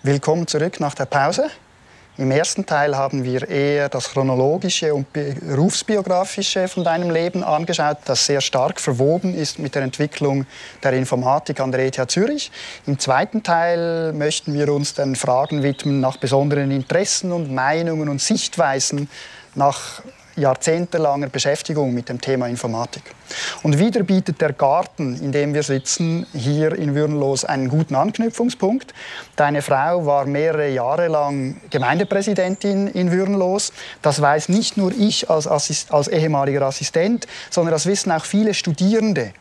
Willkommen zurück nach der Pause. Im ersten Teil haben wir eher das Chronologische und Berufsbiografische von deinem Leben angeschaut, das sehr stark verwoben ist mit der Entwicklung der Informatik an der ETH Zürich. Im zweiten Teil möchten wir uns den Fragen widmen nach besonderen Interessen und Meinungen und Sichtweisen nach jahrzehntelanger Beschäftigung mit dem Thema Informatik. Und wieder bietet der Garten, in dem wir sitzen, hier in Würenlos einen guten Anknüpfungspunkt. Deine Frau war mehrere Jahre lang Gemeindepräsidentin in Würenlos. Das weiß nicht nur ich als ehemaliger Assistent, sondern das wissen auch viele Studierende,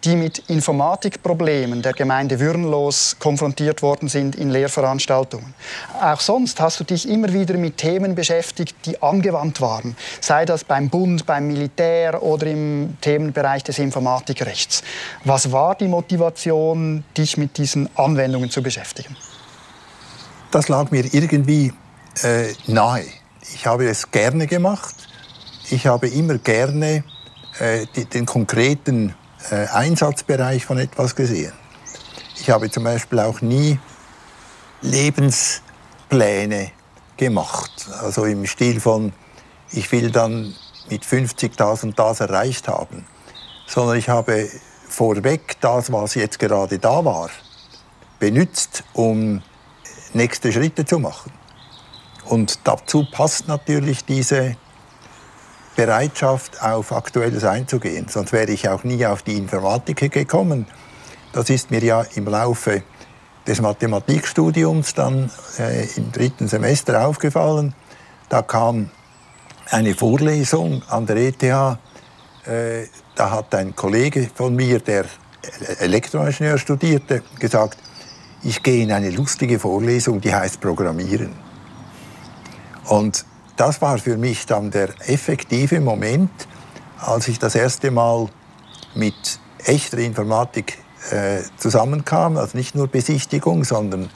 die mit Informatikproblemen der Gemeinde Würenlos konfrontiert worden sind in Lehrveranstaltungen. Auch sonst hast du dich immer wieder mit Themen beschäftigt, die angewandt waren, sei das beim Bund, beim Militär oder im Themenbereich des Informatikrechts. Was war die Motivation, dich mit diesen Anwendungen zu beschäftigen? Das lag mir irgendwie nahe. Ich habe es gerne gemacht. Ich habe immer gerne den konkreten Einsatzbereich von etwas gesehen. Ich habe zum Beispiel auch nie Lebenspläne gemacht. Also im Stil von, ich will dann mit 50.000 das erreicht haben. Sondern ich habe vorweg das, was jetzt gerade da war, benutzt, um nächste Schritte zu machen. Und dazu passt natürlich diese Bereitschaft, auf Aktuelles einzugehen. Sonst wäre ich auch nie auf die Informatik gekommen. Das ist mir ja im Laufe des Mathematikstudiums dann im 3. Semester aufgefallen. Da kam eine Vorlesung an der ETH. Da hat ein Kollege von mir, der Elektroingenieur studierte, gesagt, ich gehe in eine lustige Vorlesung, die heißt Programmieren. Und das war für mich dann der effektive Moment, als ich das erste Mal mit echter Informatik zusammenkam. Also nicht nur Besichtigung, sondern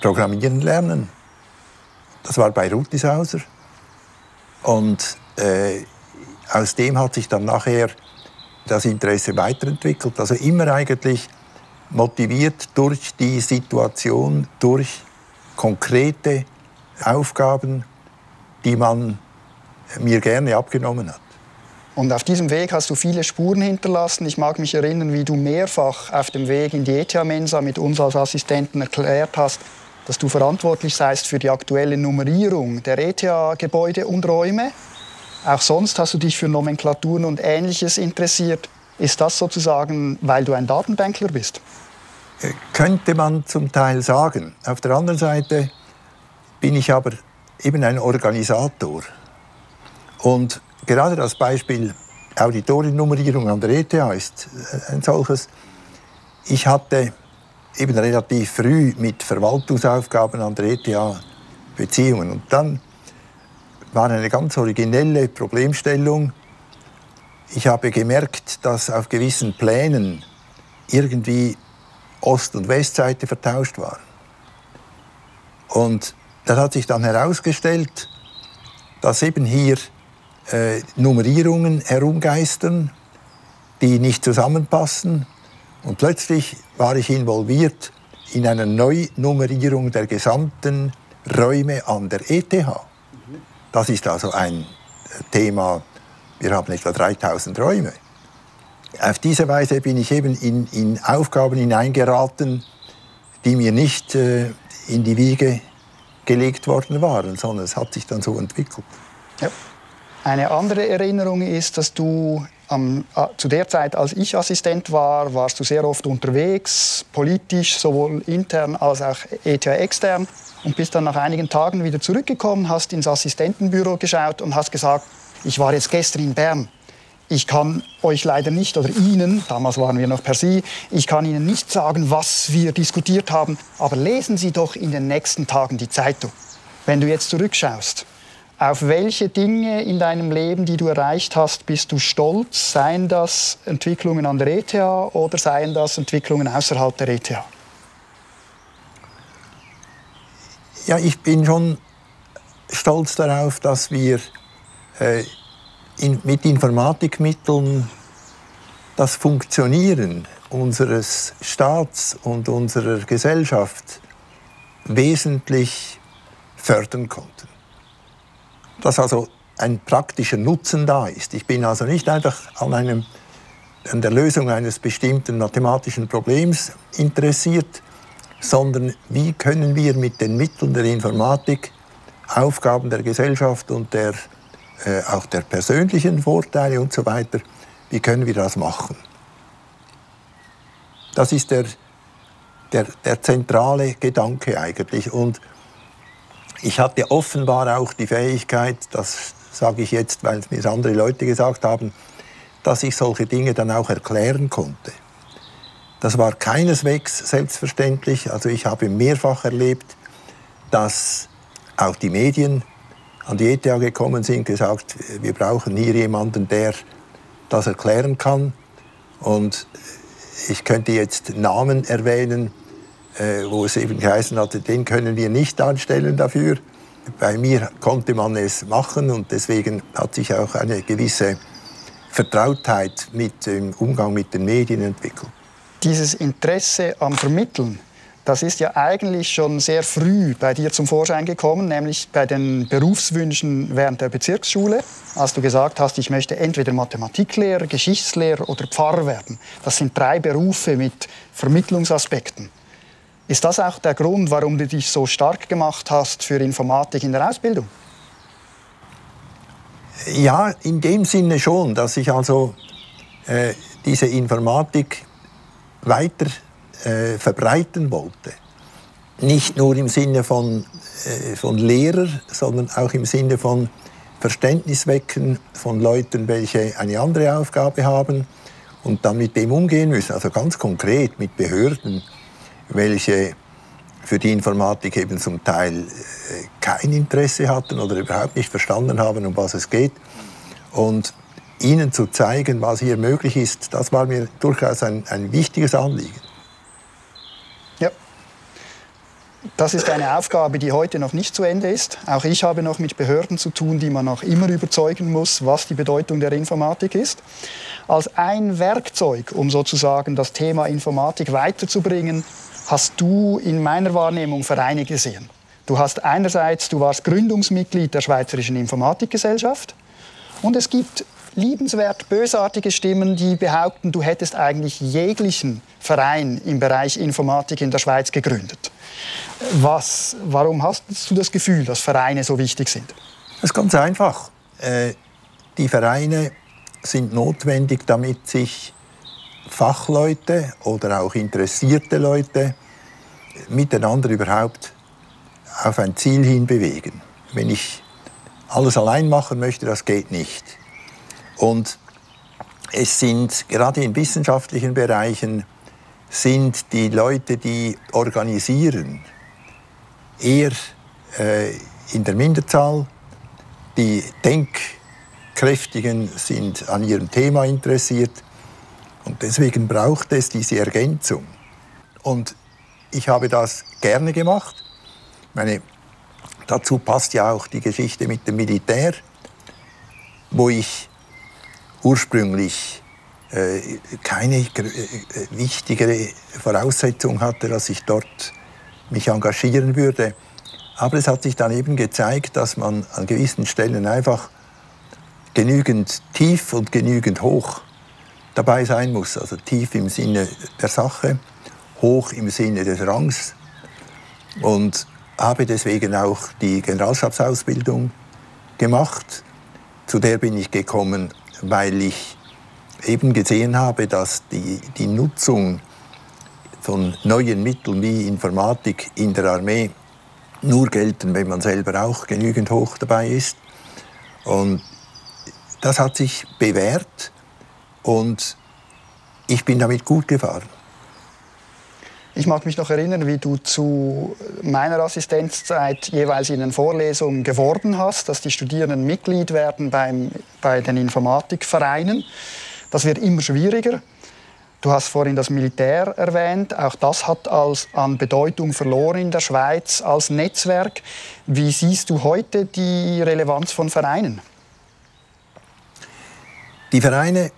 Programmieren lernen. Das war bei Rutisauser. Und aus dem hat sich dann nachher das Interesse weiterentwickelt. Also immer eigentlich motiviert durch die Situation, durch konkrete Aufgaben, die man mir gerne abgenommen hat. Und auf diesem Weg hast du viele Spuren hinterlassen. Ich mag mich erinnern, wie du mehrfach auf dem Weg in die ETH-Mensa mit uns als Assistenten erklärt hast, dass du verantwortlich seist für die aktuelle Nummerierung der ETH-Gebäude und Räume. Auch sonst hast du dich für Nomenklaturen und Ähnliches interessiert. Ist das sozusagen, weil du ein Datenbänkler bist? Könnte man zum Teil sagen. Auf der anderen Seite bin ich aber eben ein Organisator. Und gerade das Beispiel Auditoriennummerierung an der ETH ist ein solches. Ich hatte eben relativ früh mit Verwaltungsaufgaben an der ETH Beziehungen. Und dann war eine ganz originelle Problemstellung. Ich habe gemerkt, dass auf gewissen Plänen irgendwie Ost- und Westseite vertauscht waren. Und das hat sich dann herausgestellt, dass eben hier Nummerierungen herumgeistern, die nicht zusammenpassen. Und plötzlich war ich involviert in einer Neunummerierung der gesamten Räume an der ETH. Das ist also ein Thema, wir haben etwa 3000 Räume. Auf diese Weise bin ich eben in Aufgaben hineingeraten, die mir nicht in die Wiege gelegt worden waren, sondern es hat sich dann so entwickelt. Ja. Eine andere Erinnerung ist, dass du zu der Zeit, als ich Assistent war, warst du sehr oft unterwegs, politisch, sowohl intern als auch ETH-extern, und bist dann nach einigen Tagen wieder zurückgekommen, hast ins Assistentenbüro geschaut und hast gesagt, ich war jetzt gestern in Bern. Ich kann euch leider nicht, oder Ihnen, damals waren wir noch per Sie, ich kann Ihnen nicht sagen, was wir diskutiert haben, aber lesen Sie doch in den nächsten Tagen die Zeitung. Wenn du jetzt zurückschaust, auf welche Dinge in deinem Leben, die du erreicht hast, bist du stolz? Seien das Entwicklungen an der ETH oder seien das Entwicklungen außerhalb der ETH? Ja, ich bin schon stolz darauf, dass wir mit Informatikmitteln das Funktionieren unseres Staats und unserer Gesellschaft wesentlich fördern konnten. Dass also ein praktischer Nutzen da ist. Ich bin also nicht einfach an der Lösung eines bestimmten mathematischen Problems interessiert, sondern wie können wir mit den Mitteln der Informatik Aufgaben der Gesellschaft und auch der persönlichen Vorteile und so weiter, wie können wir das machen? Das ist der zentrale Gedanke eigentlich. Und ich hatte offenbar auch die Fähigkeit, das sage ich jetzt, weil es mir andere Leute gesagt haben, dass ich solche Dinge dann auch erklären konnte. Das war keineswegs selbstverständlich. Also ich habe mehrfach erlebt, dass auch die Medien an die ETH gekommen sind, gesagt, wir brauchen hier jemanden, der das erklären kann. Und ich könnte jetzt Namen erwähnen, wo es eben geheißen hatte, den können wir nicht anstellen dafür. Bei mir konnte man es machen und deswegen hat sich auch eine gewisse Vertrautheit mit dem Umgang mit den Medien entwickelt. Dieses Interesse am Vermitteln, das ist ja eigentlich schon sehr früh bei dir zum Vorschein gekommen, nämlich bei den Berufswünschen während der Bezirksschule, als du gesagt hast, ich möchte entweder Mathematiklehrer, Geschichtslehrer oder Pfarrer werden. Das sind 3 Berufe mit Vermittlungsaspekten. Ist das auch der Grund, warum du dich so stark gemacht hast für Informatik in der Ausbildung? Ja, in dem Sinne schon, dass ich also diese Informatik weiter verbreiten wollte. Nicht nur im Sinne von Lehrer, sondern auch im Sinne von Verständnis wecken von Leuten, welche eine andere Aufgabe haben und dann mit dem umgehen müssen. Also ganz konkret mit Behörden, welche für die Informatik eben zum Teil kein Interesse hatten oder überhaupt nicht verstanden haben, um was es geht. Und ihnen zu zeigen, was hier möglich ist, das war mir durchaus ein wichtiges Anliegen. Ja, das ist eine Aufgabe, die heute noch nicht zu Ende ist. Auch ich habe noch mit Behörden zu tun, die man noch immer überzeugen muss, was die Bedeutung der Informatik ist. Als ein Werkzeug, um sozusagen das Thema Informatik weiterzubringen, hast du in meiner Wahrnehmung Vereine gesehen. Du warst Gründungsmitglied der Schweizerischen Informatikgesellschaft und es gibt liebenswert bösartige Stimmen, die behaupten, du hättest eigentlich jeglichen Verein im Bereich Informatik in der Schweiz gegründet. Warum hast du das Gefühl, dass Vereine so wichtig sind? Das ist ganz einfach. Die Vereine sind notwendig, damit sich Fachleute oder auch interessierte Leute miteinander überhaupt auf ein Ziel hin bewegen. Wenn ich alles allein machen möchte, das geht nicht. Und es sind gerade in wissenschaftlichen Bereichen sind die Leute, die organisieren, eher in der Minderzahl. Die Denkkräftigen sind an ihrem Thema interessiert. Und deswegen braucht es diese Ergänzung. Und ich habe das gerne gemacht. Dazu passt ja auch die Geschichte mit dem Militär, wo ich ursprünglich keine wichtigere Voraussetzung hatte, dass ich dort mich engagieren würde. Aber es hat sich dann eben gezeigt, dass man an gewissen Stellen einfach genügend tief und genügend hoch dabei sein muss. Also tief im Sinne der Sache, hoch im Sinne des Rangs. Und habe deswegen auch die Generalstabsausbildung gemacht. Zu der bin ich gekommen, weil ich eben gesehen habe, dass die Nutzung von neuen Mitteln wie Informatik in der Armee nur gelten, wenn man selber auch genügend hoch dabei ist. Und das hat sich bewährt und ich bin damit gut gefahren. Ich mag mich noch erinnern, wie du zu meiner Assistenzzeit jeweils in den Vorlesungen geworben hast, dass die Studierenden Mitglied werden bei den Informatikvereinen. Das wird immer schwieriger. Du hast vorhin das Militär erwähnt. Auch das hat an Bedeutung verloren in der Schweiz als Netzwerk. Wie siehst du heute die Relevanz von Vereinen? Die Vereine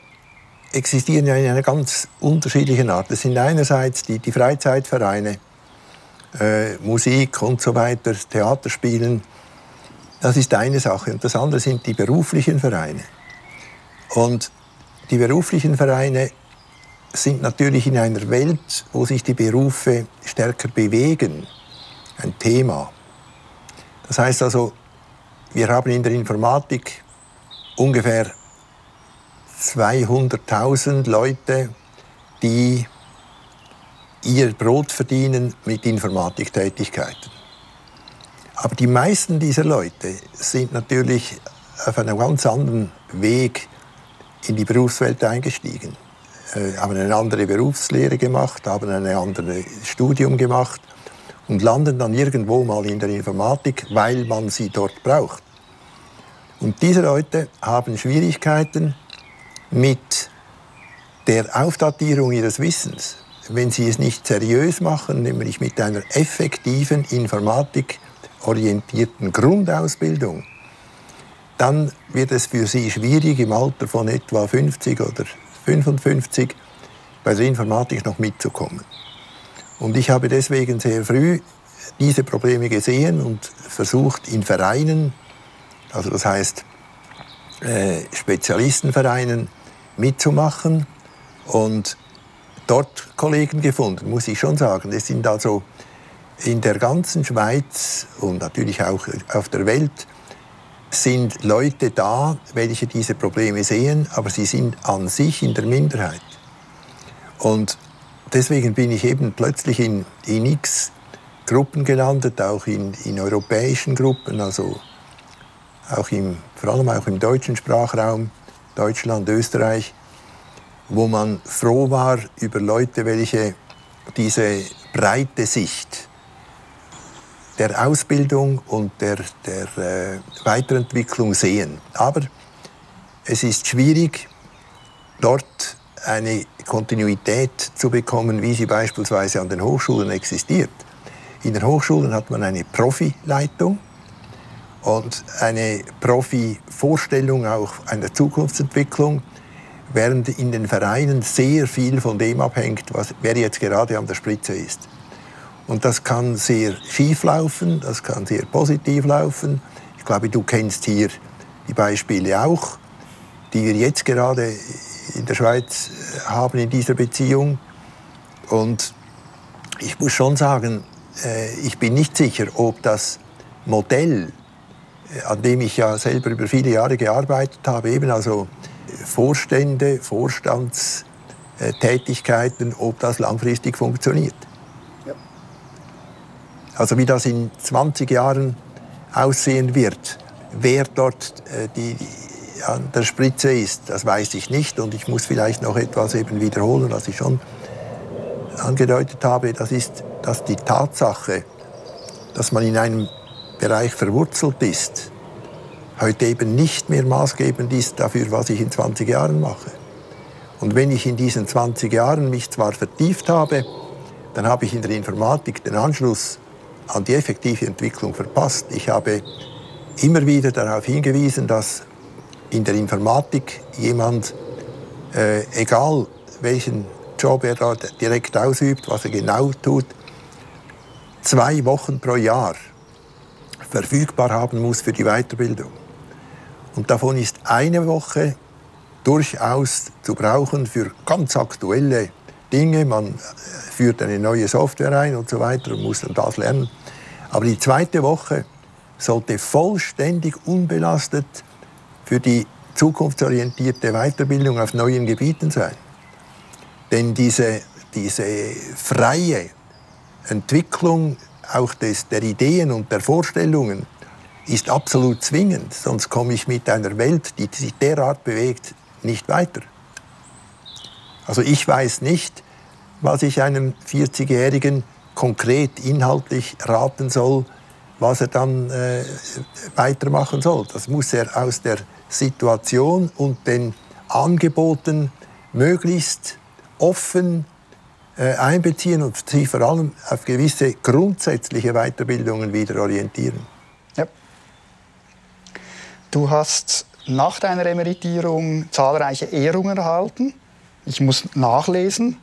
existieren ja in einer ganz unterschiedlichen Art. Das sind einerseits die Freizeitvereine, Musik und so weiter, Theater spielen. Das ist eine Sache. Und das andere sind die beruflichen Vereine. Und die beruflichen Vereine sind natürlich in einer Welt, wo sich die Berufe stärker bewegen, ein Thema. Das heißt also, wir haben in der Informatik ungefähr 200.000 Leute, die ihr Brot verdienen mit Informatiktätigkeiten. Aber die meisten dieser Leute sind natürlich auf einem ganz anderen Weg in die Berufswelt eingestiegen. Haben eine andere Berufslehre gemacht, haben ein anderes Studium gemacht und landen dann irgendwo mal in der Informatik, weil man sie dort braucht. Und diese Leute haben Schwierigkeiten mit der Aufdatierung ihres Wissens. Wenn sie es nicht seriös machen, nämlich mit einer effektiven, informatikorientierten Grundausbildung, dann wird es für sie schwierig, im Alter von etwa 50 oder 55 bei der Informatik noch mitzukommen. Und ich habe deswegen sehr früh diese Probleme gesehen und versucht, in Vereinen, also das heißt Spezialistenvereinen, mitzumachen und dort Kollegen gefunden, muss ich schon sagen. Es sind also in der ganzen Schweiz und natürlich auch auf der Welt sind Leute da, welche diese Probleme sehen, aber sie sind an sich in der Minderheit. Und deswegen bin ich eben plötzlich in x Gruppen gelandet, auch in europäischen Gruppen, also auch vor allem auch im deutschen Sprachraum, Deutschland, Österreich, wo man froh war über Leute, welche diese breite Sicht der Ausbildung und der Weiterentwicklung sehen. Aber es ist schwierig, dort eine Kontinuität zu bekommen, wie sie beispielsweise an den Hochschulen existiert. In den Hochschulen hat man eine Profileitung und eine Profi-Vorstellung auch einer Zukunftsentwicklung, während in den Vereinen sehr viel von dem abhängt, wer jetzt gerade an der Spitze ist. Und das kann sehr schief laufen, das kann sehr positiv laufen. Ich glaube, du kennst hier die Beispiele auch, die wir jetzt gerade in der Schweiz haben in dieser Beziehung. Und ich muss schon sagen, ich bin nicht sicher, ob das Modell, an dem ich ja selber über viele Jahre gearbeitet habe, eben also Vorstände, Vorstandstätigkeiten, ob das langfristig funktioniert. Ja. Also wie das in 20 Jahren aussehen wird, wer dort an der Spitze ist, das weiß ich nicht. Und ich muss vielleicht noch etwas eben wiederholen, was ich schon angedeutet habe. Das ist, dass die Tatsache, dass man in einem Bereich verwurzelt ist, heute eben nicht mehr maßgebend ist dafür, was ich in 20 Jahren mache. Und wenn ich in diesen 20 Jahren mich zwar vertieft habe, dann habe ich in der Informatik den Anschluss an die effektive Entwicklung verpasst. Ich habe immer wieder darauf hingewiesen, dass in der Informatik jemand, egal welchen Job er dort direkt ausübt, was er genau tut, 2 Wochen pro Jahr verfügbar haben muss für die Weiterbildung. Und davon ist eine Woche durchaus zu brauchen für ganz aktuelle Dinge. Man führt eine neue Software ein und so weiter und muss dann das lernen. Aber die zweite Woche sollte vollständig unbelastet für die zukunftsorientierte Weiterbildung auf neuen Gebieten sein. Denn diese freie Entwicklung auch der Ideen und der Vorstellungen ist absolut zwingend, sonst komme ich mit einer Welt, die sich derart bewegt, nicht weiter. Also ich weiß nicht, was ich einem 40-Jährigen konkret inhaltlich raten soll, was er dann weitermachen soll. Das muss er aus der Situation und den Angeboten möglichst offen einbeziehen und sich vor allem auf gewisse grundsätzliche Weiterbildungen wieder orientieren. Ja. Du hast nach deiner Emeritierung zahlreiche Ehrungen erhalten. Ich muss nachlesen.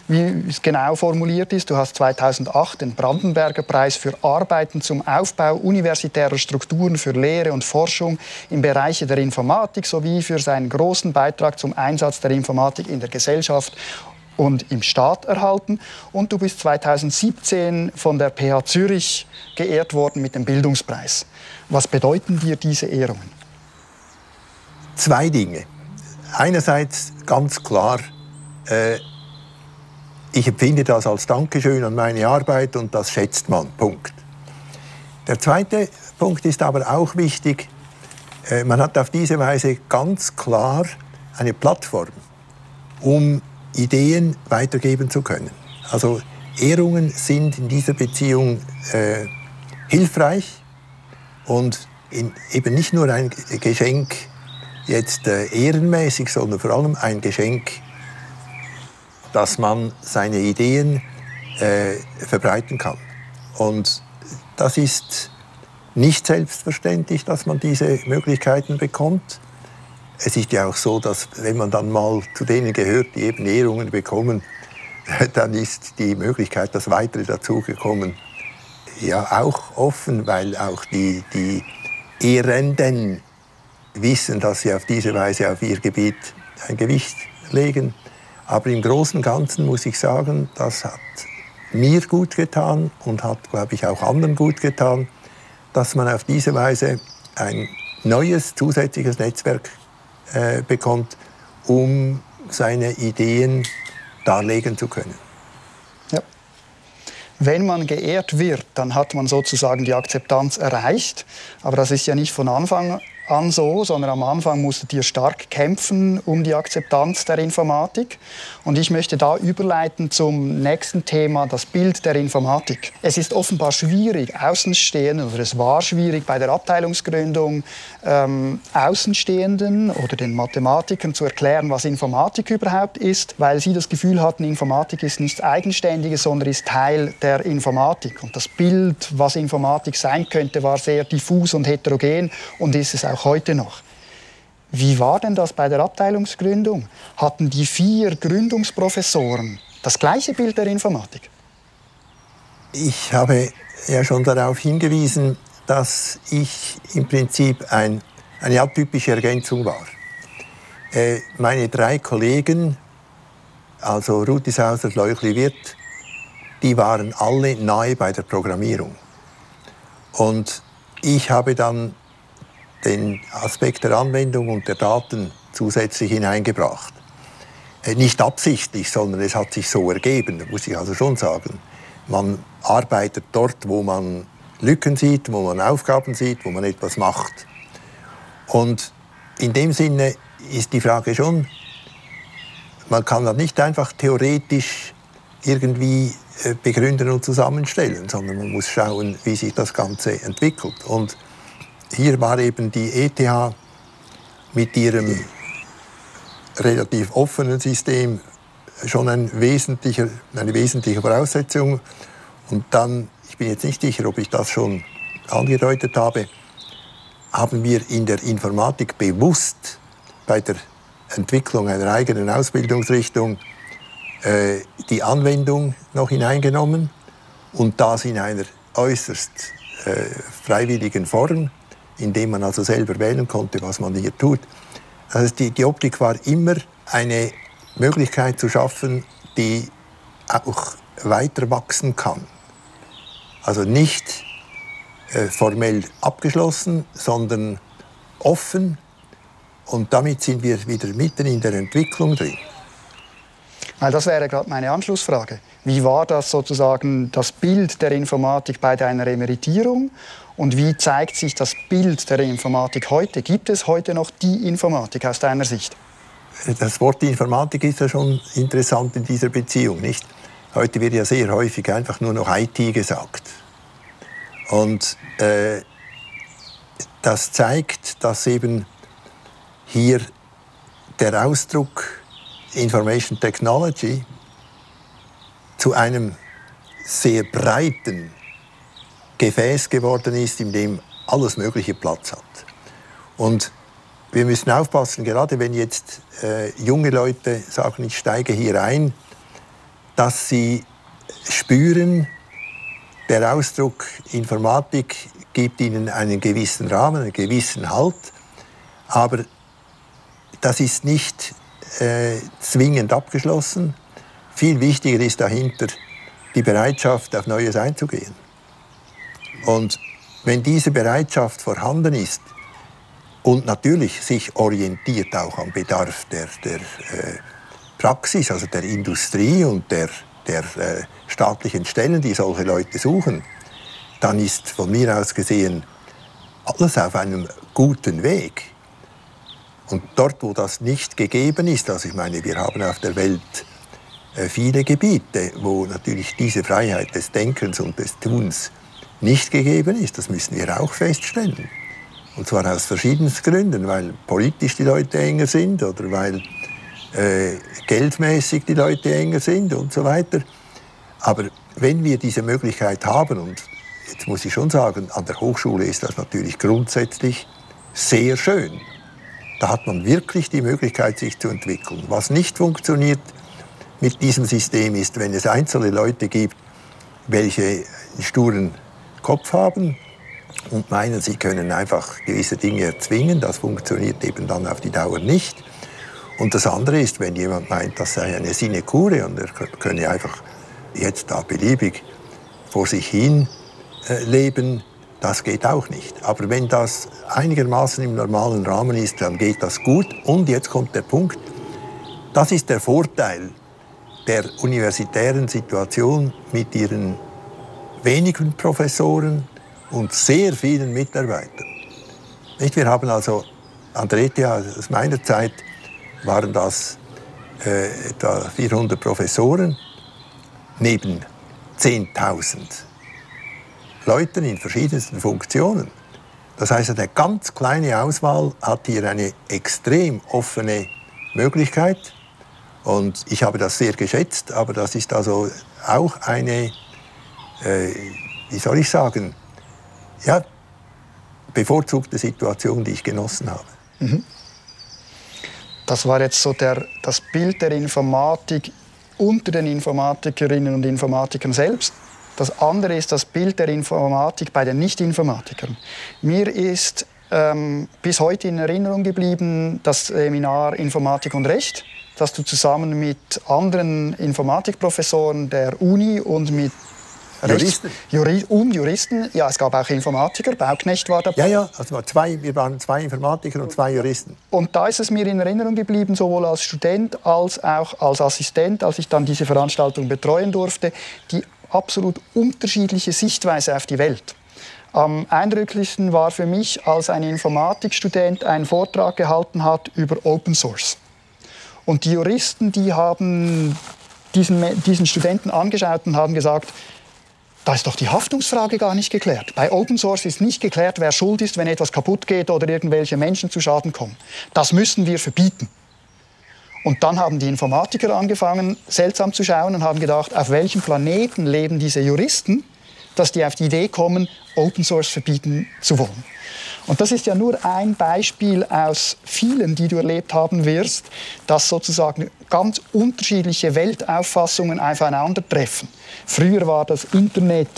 wie es genau formuliert ist. Du hast 2008 den Brandenberger Preis für Arbeiten zum Aufbau universitärer Strukturen für Lehre und Forschung im Bereich der Informatik sowie für seinen großen Beitrag zum Einsatz der Informatik in der Gesellschaft und im Staat erhalten. Und du bist 2017 von der PH Zürich geehrt worden mit dem Bildungspreis. Was bedeuten dir diese Ehrungen? Zwei Dinge. Einerseits ganz klar, ich empfinde das als Dankeschön an meine Arbeit und das schätzt man. Punkt. Der zweite Punkt ist aber auch wichtig. Man hat auf diese Weise ganz klar eine Plattform, um Ideen weitergeben zu können. Also Ehrungen sind in dieser Beziehung hilfreich und eben nicht nur ein Geschenk jetzt ehrenmäßig, sondern vor allem ein Geschenk, dass man seine Ideen verbreiten kann. Und das ist nicht selbstverständlich, dass man diese Möglichkeiten bekommt. Es ist ja auch so, dass wenn man dann mal zu denen gehört, die eben Ehrungen bekommen, dann ist die Möglichkeit, dass weitere dazugekommen, ja auch offen, weil auch die Ehrenden wissen, dass sie auf diese Weise auf ihr Gebiet ein Gewicht legen. Aber im Großen und Ganzen muss ich sagen, das hat mir gut getan und hat, glaube ich, auch anderen gut getan, dass man auf diese Weise ein neues, zusätzliches Netzwerk bekommt, um seine Ideen darlegen zu können. Ja. Wenn man geehrt wird, dann hat man sozusagen die Akzeptanz erreicht. Aber das ist ja nicht von Anfang an so, sondern am Anfang musstet ihr stark kämpfen um die Akzeptanz der Informatik. Und ich möchte da überleiten zum nächsten Thema, das Bild der Informatik. Es ist offenbar schwierig, Außenstehenden, oder es war schwierig bei der Abteilungsgründung, Außenstehenden oder den Mathematikern zu erklären, was Informatik überhaupt ist, weil sie das Gefühl hatten, Informatik ist nichts Eigenständiges, sondern ist Teil der Informatik. Und das Bild, was Informatik sein könnte, war sehr diffus und heterogen und ist es auch heute noch. Wie war denn das bei der Abteilungsgründung? Hatten die 4 Gründungsprofessoren das gleiche Bild der Informatik? Ich habe ja schon darauf hingewiesen, dass ich im Prinzip eine atypische Ergänzung war. Meine 3 Kollegen, also Rutisauser, Leuchli-Wirth, die waren alle nahe bei der Programmierung. Und ich habe dann den Aspekt der Anwendung und der Daten zusätzlich hineingebracht. Nicht absichtlich, sondern es hat sich so ergeben, muss ich also schon sagen. Man arbeitet dort, wo man Lücken sieht, wo man Aufgaben sieht, wo man etwas macht. Und in dem Sinne ist die Frage schon, man kann das nicht einfach theoretisch irgendwie begründen und zusammenstellen, sondern man muss schauen, wie sich das Ganze entwickelt. Und hier war eben die ETH mit ihrem relativ offenen System schon eine wesentliche Voraussetzung. Und dann, ich bin jetzt nicht sicher, ob ich das schon angedeutet habe, haben wir in der Informatik bewusst bei der Entwicklung einer eigenen Ausbildungsrichtung die Anwendung noch hineingenommen und das in einer äußerst freiwilligen Form, indem man also selber wählen konnte, was man hier tut. Also die Optik war immer eine Möglichkeit zu schaffen, die auch weiter wachsen kann. Also nicht formell abgeschlossen, sondern offen. Und damit sind wir wieder mitten in der Entwicklung drin. Weil das wäre gerade meine Anschlussfrage. Wie war das sozusagen das Bild der Informatik bei deiner Emeritierung? Und wie zeigt sich das Bild der Informatik heute? Gibt es heute noch die Informatik aus deiner Sicht? Das Wort Informatik ist ja schon interessant in dieser Beziehung, nicht? Heute wird ja sehr häufig einfach nur noch IT gesagt. Und das zeigt, dass eben hier der Ausdruck Information Technology zu einem sehr breiten Gefäß geworden ist, in dem alles Mögliche Platz hat. Und wir müssen aufpassen, gerade wenn jetzt junge Leute sagen, ich steige hier ein, dass sie spüren, der Ausdruck Informatik gibt ihnen einen gewissen Rahmen, einen gewissen Halt, aber das ist nicht zwingend abgeschlossen. Viel wichtiger ist dahinter die Bereitschaft, auf Neues einzugehen. Und wenn diese Bereitschaft vorhanden ist und natürlich sich orientiert auch am Bedarf der Praxis, also der Industrie und der staatlichen Stellen, die solche Leute suchen, dann ist von mir aus gesehen alles auf einem guten Weg. Und dort, wo das nicht gegeben ist, also ich meine, wir haben auf der Welt viele Gebiete, wo natürlich diese Freiheit des Denkens und des Tuns nicht gegeben ist, das müssen wir auch feststellen. Und zwar aus verschiedensten Gründen, weil politisch die Leute enger sind oder weil geldmäßig die Leute enger sind und so weiter. Aber wenn wir diese Möglichkeit haben, und jetzt muss ich schon sagen, an der Hochschule ist das natürlich grundsätzlich sehr schön. Da hat man wirklich die Möglichkeit, sich zu entwickeln. Was nicht funktioniert mit diesem System ist, wenn es einzelne Leute gibt, welche einen sturen Kopf haben und meinen, sie können einfach gewisse Dinge erzwingen. Das funktioniert eben dann auf die Dauer nicht. Und das andere ist, wenn jemand meint, das sei eine Sinekure und er könne einfach jetzt da beliebig vor sich hin leben, das geht auch nicht. Aber wenn das einigermaßen im normalen Rahmen ist, dann geht das gut. Und jetzt kommt der Punkt, das ist der Vorteil der universitären Situation mit ihren wenigen Professoren und sehr vielen Mitarbeitern. Wir haben also an der ETH, aus meiner Zeit, waren das etwa 400 Professoren neben 10.000 Leuten in verschiedensten Funktionen. Das heißt, eine ganz kleine Auswahl hat hier eine extrem offene Möglichkeit. Und ich habe das sehr geschätzt, aber das ist also auch eine, wie soll ich sagen, ja, bevorzugte Situation, die ich genossen habe. Mhm. Das war jetzt so das Bild der Informatik unter den Informatikerinnen und Informatikern selbst. Das andere ist das Bild der Informatik bei den Nicht-Informatikern. Mir ist bis heute in Erinnerung geblieben das Seminar Informatik und Recht, das du zusammen mit anderen Informatikprofessoren der Uni und mit Juristen, ja, es gab auch Informatiker, Bauknecht war dabei. Ja, also wir waren 2 Informatiker und 2 Juristen. Und da ist es mir in Erinnerung geblieben, sowohl als Student als auch als Assistent, als ich dann diese Veranstaltung betreuen durfte, die absolut unterschiedliche Sichtweise auf die Welt. Am eindrücklichsten war für mich, als ein Informatikstudent einen Vortrag gehalten hat über Open Source. Und die Juristen, die haben diesen Studenten angeschaut und haben gesagt, da ist doch die Haftungsfrage gar nicht geklärt. Bei Open Source ist nicht geklärt, wer schuld ist, wenn etwas kaputt geht oder irgendwelche Menschen zu Schaden kommen. Das müssen wir verbieten. Und dann haben die Informatiker angefangen, seltsam zu schauen und haben gedacht, auf welchem Planeten leben diese Juristen, dass die auf die Idee kommen, Open Source verbieten zu wollen. Und das ist ja nur ein Beispiel aus vielen, die du erlebt haben wirst, dass sozusagen ganz unterschiedliche Weltauffassungen aufeinandertreffen. Früher war das Internet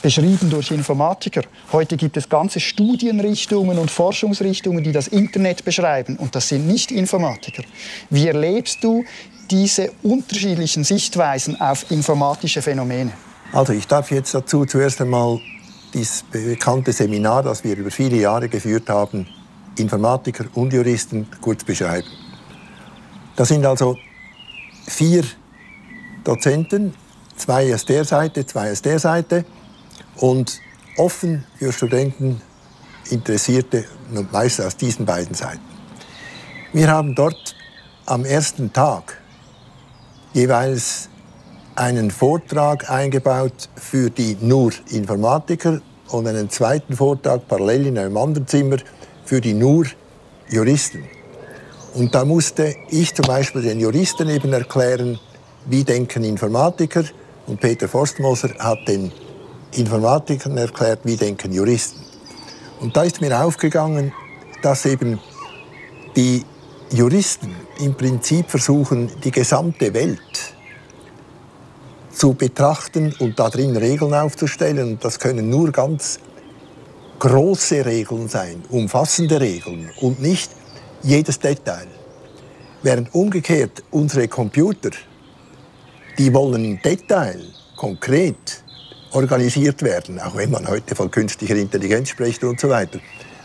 beschrieben durch Informatiker. Heute gibt es ganze Studienrichtungen und Forschungsrichtungen, die das Internet beschreiben. Und das sind nicht Informatiker. Wie erlebst du diese unterschiedlichen Sichtweisen auf informatische Phänomene? Also ich darf jetzt dazu zuerst einmal dieses bekannte Seminar, das wir über viele Jahre geführt haben, Informatiker und Juristen, kurz beschreiben. Das sind also 4 Dozenten, 2 aus der Seite, 2 aus der Seite und offen für Studenten, Interessierte, und meist aus diesen beiden Seiten. Wir haben dort am ersten Tag jeweils einen Vortrag eingebaut für die nur Informatiker und einen zweiten Vortrag parallel in einem anderen Zimmer für die nur Juristen. Und da musste ich zum Beispiel den Juristen eben erklären, wie denken Informatiker, und Peter Forstmoser hat den Informatikern erklärt, wie denken Juristen. Und da ist mir aufgegangen, dass eben die Juristen im Prinzip versuchen, die gesamte Welt zu betrachten und darin Regeln aufzustellen. Und das können nur ganz große Regeln sein, umfassende Regeln und nicht jedes Detail. Während umgekehrt unsere Computer, die wollen im Detail konkret organisiert werden, auch wenn man heute von künstlicher Intelligenz spricht und so weiter.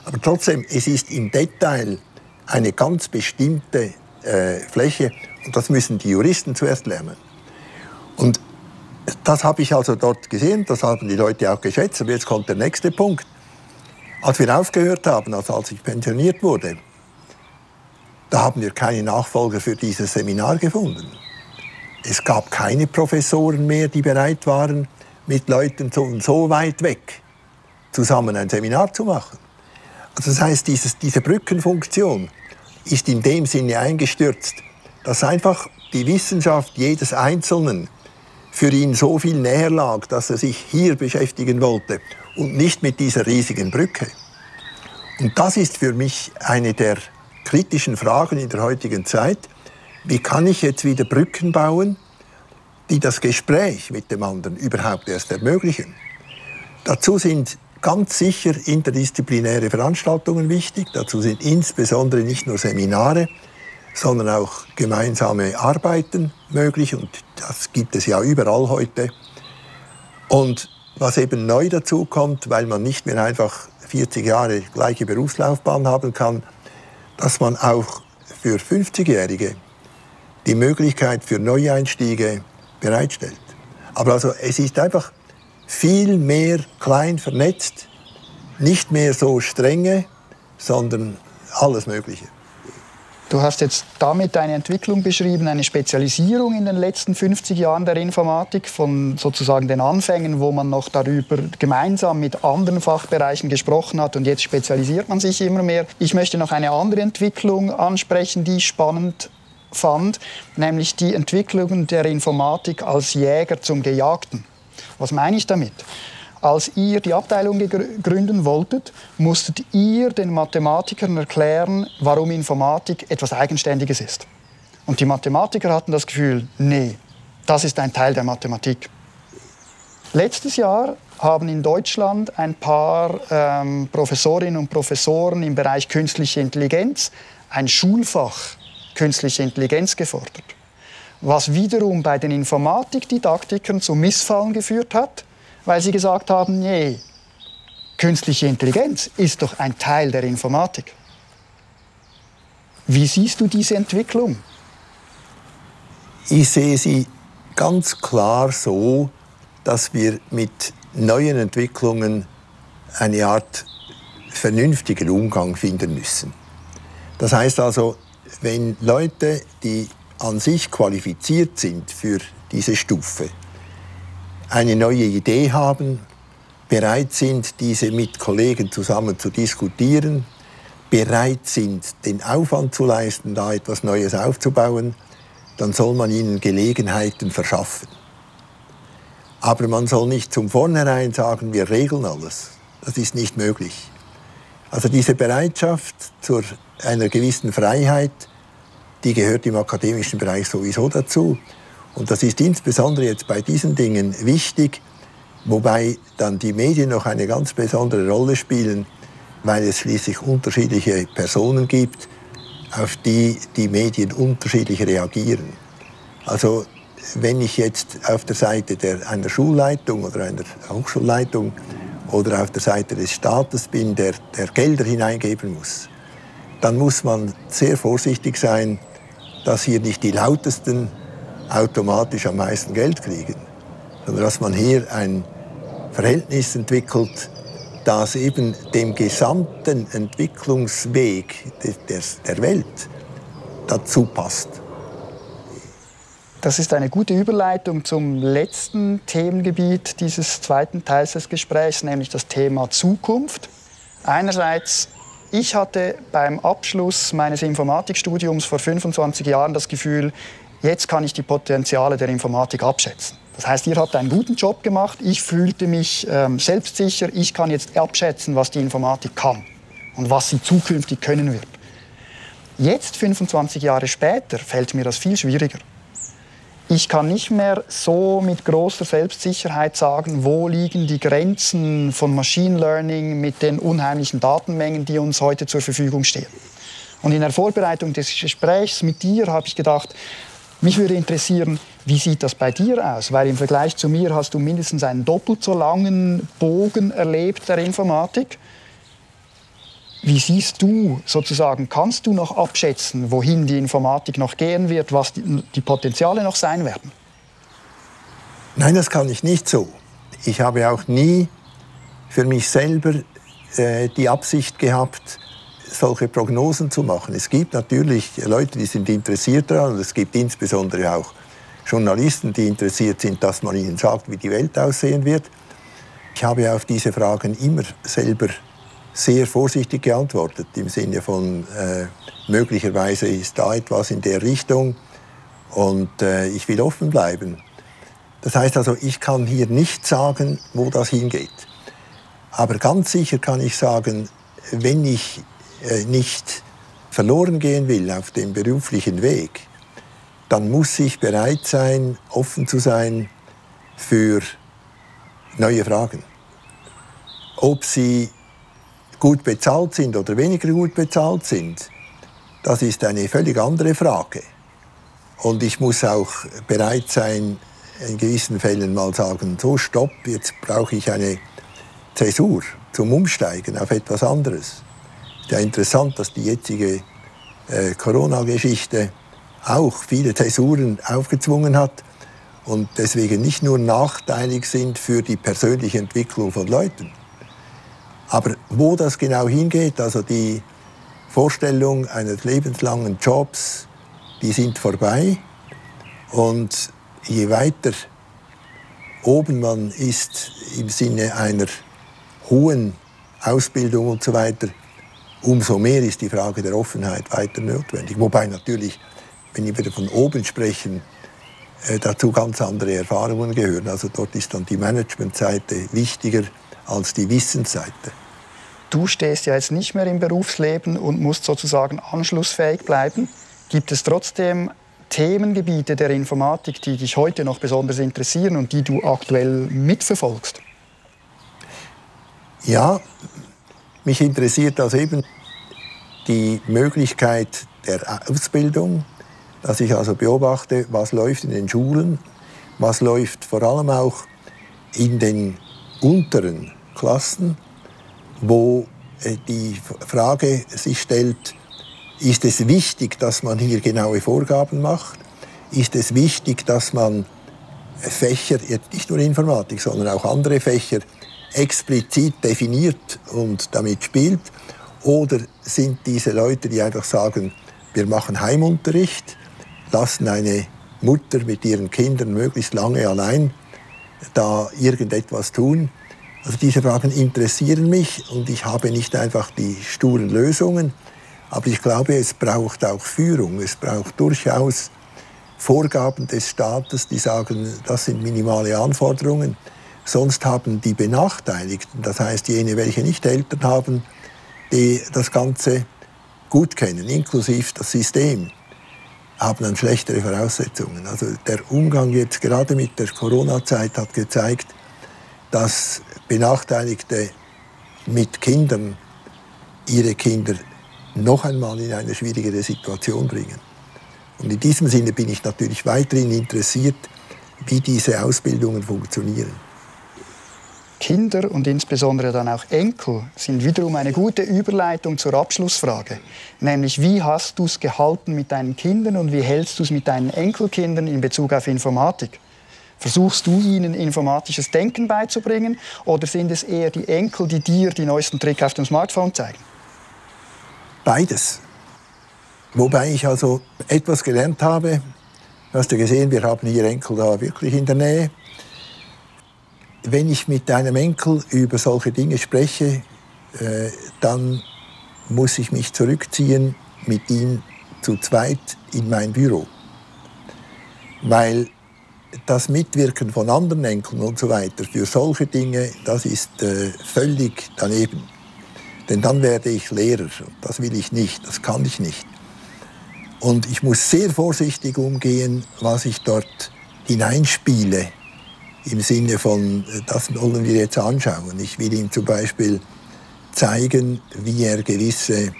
Aber trotzdem, es ist im Detail eine ganz bestimmte Fläche und das müssen die Juristen zuerst lernen. Und das habe ich also dort gesehen, das haben die Leute auch geschätzt. Aber jetzt kommt der nächste Punkt. Als wir aufgehört haben, also als ich pensioniert wurde, da haben wir keine Nachfolger für dieses Seminar gefunden. Es gab keine Professoren mehr, die bereit waren, mit Leuten so weit weg zusammen ein Seminar zu machen. Also das heißt, diese Brückenfunktion ist in dem Sinne eingestürzt, dass einfach die Wissenschaft jedes Einzelnen für ihn so viel näher lag, dass er sich hier beschäftigen wollte und nicht mit dieser riesigen Brücke. Und das ist für mich eine der kritischen Fragen in der heutigen Zeit. Wie kann ich jetzt wieder Brücken bauen, die das Gespräch mit dem anderen überhaupt erst ermöglichen? Dazu sind ganz sicher interdisziplinäre Veranstaltungen wichtig. Dazu sind insbesondere nicht nur Seminare, sondern auch gemeinsame Arbeiten möglich. Und das gibt es ja überall heute. Und was eben neu dazu kommt, weil man nicht mehr einfach 40 Jahre gleiche Berufslaufbahn haben kann, dass man auch für 50-Jährige die Möglichkeit für Neueinstiege bereitstellt. Aber also es ist einfach viel mehr klein vernetzt, nicht mehr so strenge, sondern alles Mögliche. Du hast jetzt damit eine Entwicklung beschrieben, eine Spezialisierung in den letzten 50 Jahren der Informatik, von sozusagen den Anfängen, wo man noch darüber gemeinsam mit anderen Fachbereichen gesprochen hat und jetzt spezialisiert man sich immer mehr. Ich möchte noch eine andere Entwicklung ansprechen, die ich spannend fand, nämlich die Entwicklung der Informatik als Jäger zum Gejagten. Was meine ich damit? Als ihr die Abteilung gründen wolltet, musstet ihr den Mathematikern erklären, warum Informatik etwas Eigenständiges ist. Und die Mathematiker hatten das Gefühl, nee, das ist ein Teil der Mathematik. Letztes Jahr haben in Deutschland ein paar Professorinnen und Professoren im Bereich künstliche Intelligenz ein Schulfach künstliche Intelligenz gefordert. Was wiederum bei den Informatikdidaktikern zu Missfallen geführt hat, weil sie gesagt haben, nee, künstliche Intelligenz ist doch ein Teil der Informatik. Wie siehst du diese Entwicklung? Ich sehe sie ganz klar so, dass wir mit neuen Entwicklungen eine Art vernünftigen Umgang finden müssen. Das heißt also, wenn Leute, die an sich qualifiziert sind für diese Stufe, eine neue Idee haben, bereit sind, diese mit Kollegen zusammen zu diskutieren, bereit sind, den Aufwand zu leisten, da etwas Neues aufzubauen, dann soll man ihnen Gelegenheiten verschaffen. Aber man soll nicht zum Vornherein sagen, wir regeln alles. Das ist nicht möglich. Also diese Bereitschaft zu einer gewissen Freiheit, die gehört im akademischen Bereich sowieso dazu. Und das ist insbesondere jetzt bei diesen Dingen wichtig, wobei dann die Medien noch eine ganz besondere Rolle spielen, weil es schließlich unterschiedliche Personen gibt, auf die die Medien unterschiedlich reagieren. Also wenn ich jetzt auf der Seite einer Schulleitung oder einer Hochschulleitung oder auf der Seite des Staates bin, der Gelder hineingeben muss, dann muss man sehr vorsichtig sein, dass hier nicht die Lautesten automatisch am meisten Geld kriegen, sondern dass man hier ein Verhältnis entwickelt, das eben dem gesamten Entwicklungsweg der Welt dazu passt. Das ist eine gute Überleitung zum letzten Themengebiet dieses zweiten Teils des Gesprächs, nämlich das Thema Zukunft. Einerseits, ich hatte beim Abschluss meines Informatikstudiums vor 25 Jahren das Gefühl, jetzt kann ich die Potenziale der Informatik abschätzen. Das heißt, ihr habt einen guten Job gemacht, ich fühlte mich selbstsicher, ich kann jetzt abschätzen, was die Informatik kann und was sie zukünftig können wird. Jetzt, 25 Jahre später, fällt mir das viel schwieriger. Ich kann nicht mehr so mit großer Selbstsicherheit sagen, wo liegen die Grenzen von Machine Learning mit den unheimlichen Datenmengen, die uns heute zur Verfügung stehen. Und in der Vorbereitung des Gesprächs mit dir habe ich gedacht, mich würde interessieren, wie sieht das bei dir aus? Weil im Vergleich zu mir hast du mindestens einen doppelt so langen Bogen erlebt der Informatik. Wie siehst du sozusagen, kannst du noch abschätzen, wohin die Informatik noch gehen wird, was die Potenziale noch sein werden? Nein, das kann ich nicht so. Ich habe auch nie für mich selber die Absicht gehabt, solche Prognosen zu machen. Es gibt natürlich Leute, die sind interessiert daran, und es gibt insbesondere auch Journalisten, die interessiert sind, dass man ihnen sagt, wie die Welt aussehen wird. Ich habe auf diese Fragen immer selber sehr vorsichtig geantwortet, im Sinne von möglicherweise ist da etwas in der Richtung und ich will offen bleiben. Das heißt also, ich kann hier nicht sagen, wo das hingeht. Aber ganz sicher kann ich sagen, wenn ich nicht verloren gehen will auf dem beruflichen Weg, dann muss ich bereit sein, offen zu sein für neue Fragen. Ob sie gut bezahlt sind oder weniger gut bezahlt sind, das ist eine völlig andere Frage. Und ich muss auch bereit sein, in gewissen Fällen mal sagen, so stopp, jetzt brauche ich eine Zäsur zum Umsteigen auf etwas anderes. Es ist ja interessant, dass die jetzige Corona-Geschichte auch viele Zäsuren aufgezwungen hat und deswegen nicht nur nachteilig sind für die persönliche Entwicklung von Leuten. Aber wo das genau hingeht, also die Vorstellung eines lebenslangen Jobs, die sind vorbei. Und je weiter oben man ist im Sinne einer hohen Ausbildung und so weiter, umso mehr ist die Frage der Offenheit weiter notwendig. Wobei natürlich, wenn wir wieder von oben sprechen, dazu ganz andere Erfahrungen gehören. Also dort ist dann die Managementseite wichtiger als die Wissensseite. Du stehst ja jetzt nicht mehr im Berufsleben und musst sozusagen anschlussfähig bleiben. Gibt es trotzdem Themengebiete der Informatik, die dich heute noch besonders interessieren und die du aktuell mitverfolgst? Ja, mich interessiert also eben die Möglichkeit der Ausbildung, dass ich also beobachte, was läuft in den Schulen, was läuft vor allem auch in den unteren Klassen, wo die Frage sich stellt, ist es wichtig, dass man hier genaue Vorgaben macht? Ist es wichtig, dass man Fächer, nicht nur Informatik, sondern auch andere Fächer, explizit definiert und damit spielt? Oder sind diese Leute, die einfach sagen, wir machen Heimunterricht, lassen eine Mutter mit ihren Kindern möglichst lange allein da irgendetwas tun? Also diese Fragen interessieren mich und ich habe nicht einfach die sturen Lösungen, aber ich glaube, es braucht auch Führung, es braucht durchaus Vorgaben des Staates, die sagen, das sind minimale Anforderungen. Sonst haben die Benachteiligten, das heißt jene, welche nicht Eltern haben, die das Ganze gut kennen, inklusive das System, haben dann schlechtere Voraussetzungen. Also der Umgang jetzt gerade mit der Corona-Zeit hat gezeigt, dass Benachteiligte mit Kindern ihre Kinder noch einmal in eine schwierigere Situation bringen. Und in diesem Sinne bin ich natürlich weiterhin interessiert, wie diese Ausbildungen funktionieren. Kinder und insbesondere dann auch Enkel sind wiederum eine gute Überleitung zur Abschlussfrage. Nämlich, wie hast du es gehalten mit deinen Kindern und wie hältst du es mit deinen Enkelkindern in Bezug auf Informatik? Versuchst du ihnen informatisches Denken beizubringen oder sind es eher die Enkel, die dir die neuesten Tricks auf dem Smartphone zeigen? Beides. Wobei ich also etwas gelernt habe. Du hast ja gesehen, wir haben hier Enkel da wirklich in der Nähe. Wenn ich mit einem Enkel über solche Dinge spreche, dann muss ich mich zurückziehen mit ihm zu zweit in mein Büro. Weil das Mitwirken von anderen Enkeln und so weiter für solche Dinge, das ist völlig daneben. Denn dann werde ich Lehrer. Das will ich nicht, das kann ich nicht. Und ich muss sehr vorsichtig umgehen, was ich dort hineinspiele, im Sinne von, das wollen wir jetzt anschauen. Ich will ihm zum Beispiel zeigen, wie er gewisse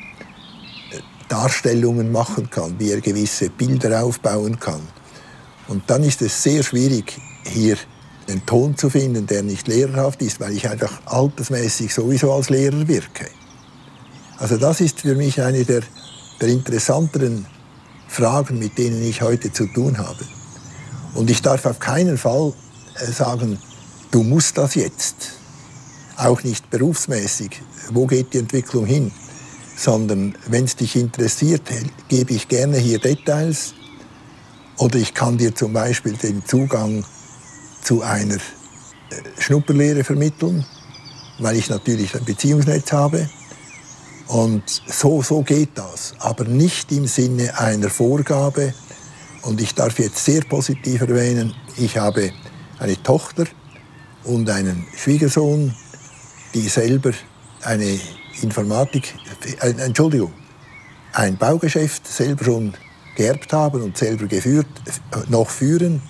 Darstellungen machen kann, wie er gewisse Bilder aufbauen kann. Und dann ist es sehr schwierig, hier einen Ton zu finden, der nicht lehrerhaft ist, weil ich einfach altersmäßig sowieso als Lehrer wirke. Also das ist für mich eine der interessanteren Fragen, mit denen ich heute zu tun habe. Und ich darf auf keinen Fall sagen, du musst das jetzt. Auch nicht berufsmäßig, wo geht die Entwicklung hin? Sondern wenn es dich interessiert, gebe ich gerne hier Details. Oder ich kann dir zum Beispiel den Zugang zu einer Schnupperlehre vermitteln, weil ich natürlich ein Beziehungsnetz habe. Und so geht das, aber nicht im Sinne einer Vorgabe. Und ich darf jetzt sehr positiv erwähnen, ich habe eine Tochter und einen Schwiegersohn, die selber eine ein Baugeschäft selber schon geerbt haben und selber geführt, noch führen.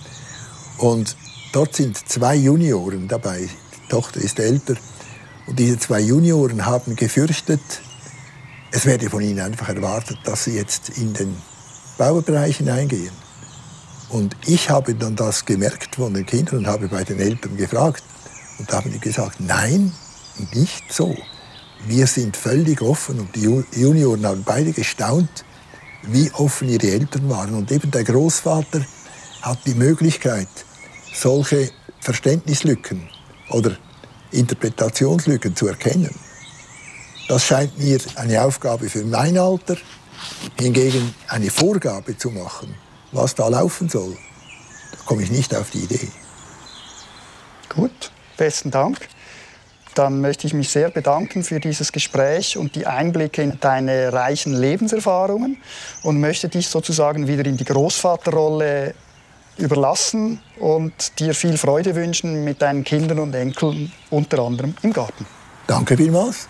Und dort sind 2 Junioren dabei, die Tochter ist älter. Und diese 2 Junioren haben gefürchtet, es werde von ihnen einfach erwartet, dass sie jetzt in den Baubereich hineingehen. Und ich habe dann das gemerkt von den Kindern und habe bei den Eltern gefragt. Und da haben die gesagt, nein, nicht so. Wir sind völlig offen. Und die Junioren haben beide gestaunt, wie offen ihre Eltern waren. Und eben der Großvater hat die Möglichkeit, solche Verständnislücken oder Interpretationslücken zu erkennen. Das scheint mir eine Aufgabe für mein Alter, hingegen eine Vorgabe zu machen, was da laufen soll. Da komme ich nicht auf die Idee. Gut, besten Dank. Dann möchte ich mich sehr bedanken für dieses Gespräch und die Einblicke in deine reichen Lebenserfahrungen und möchte dich sozusagen wieder in die Großvaterrolle überlassen und dir viel Freude wünschen mit deinen Kindern und Enkeln, unter anderem im Garten. Danke vielmals.